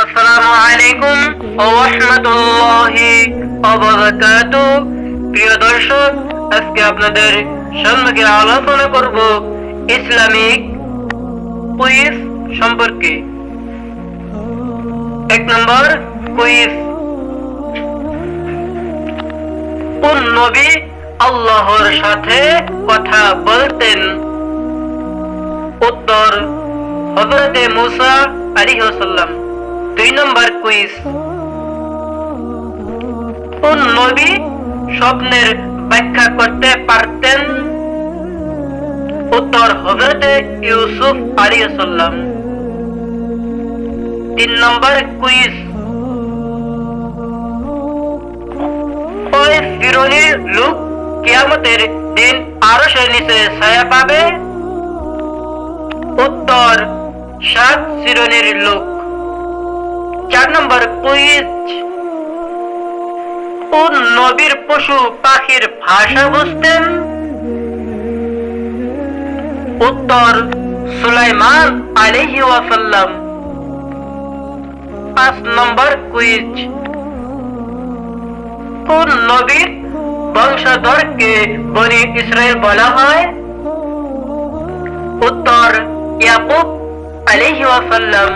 আসসালামু আলাইকুম ওয়া রাহমাতুল্লাহি ওয়া বারাকাতুহু। প্রিয় দর্শক, আজকে আপনাদের সম্মুখে আলোচনা করব ইসলামিক কুইজ সম্পর্কে। 1 নম্বর কুইজ। কোন নবী আল্লাহর সাথে কথা বলতেন? উত্তর হযরতে মূসা আলাইহিস সালাম। 2 নম্বর কুইজ। কোন নবী স্বপ্নের ব্যাখ্যা করতে পারতেন? উত্তর হযরতে ইউসুফ আলাইহিস সালাম। 3 নম্বর কুইজ। কয় শ্রেণীর লোক কিয়ামতের দিন আরশের নিচে ছায়া পাবে? উত্তর 7 শ্রেণীর লোক। 4 নম্বর কুইজ। কোন নবীর পশু পাখির ভাষা বুঝতেন? উত্তর সুলাইমান আলাইহি ওয়াসাল্লাম। 5 নম্বর কুইজ। কোন নবীর বংশধরকে বনি ইসরাইল বলা হয়? উত্তর ইয়াকুব আলাইহি ওয়াসাল্লাম।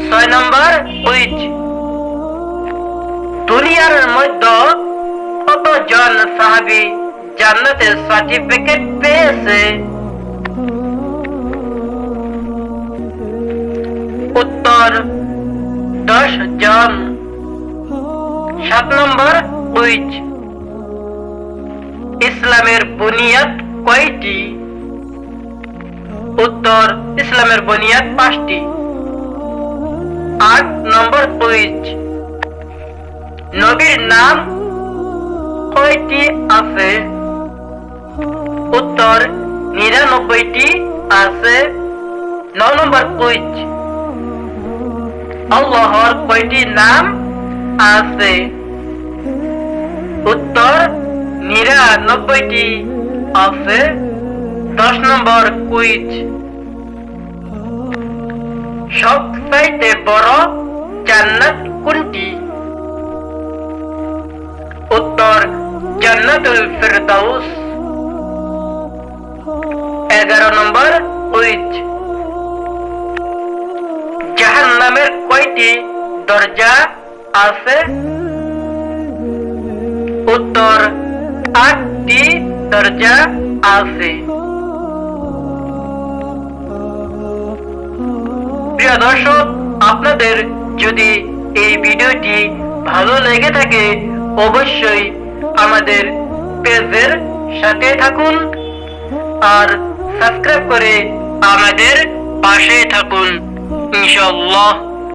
6 নম্বর কুইজ। দুনিয়ার মধ্যে কতজন সাহাবী জান্নাতের সার্টিফিকেট পেয়েছে? উত্তর 10 জন। 7 নম্বর কুইজ। ইসলামের বুনিয়াদ কয়টি? উত্তর ইসলামের বুনিয়াদ 5টি। 8 নম্বর কুইজ। নবীর নাম কয়টি আছে? উত্তর 99টি আছে। 9 নম্বর কুইজ। আল্লাহর কয়টি নাম আছে? উত্তর 99টি আছে। 10 নম্বর কুইজ। সবচাইতে বড় জান্নাত কোনটি? উত্তর জান্নাতুল ফিরদাউস। 11 নম্বর কুইজ। জাহান্নামের কয়টি দরজা আছে? উত্তর 8টি দরজা আছে। প্রিয় দর্শক, আপনাদের যদি এই ভিডিওটি ভালো লেগে থাকে অবশ্যই আমাদের পেজের সাথে থাকুন আর সাবস্ক্রাইব করে আমাদের পাশে থাকুন ইনশাআল্লাহ।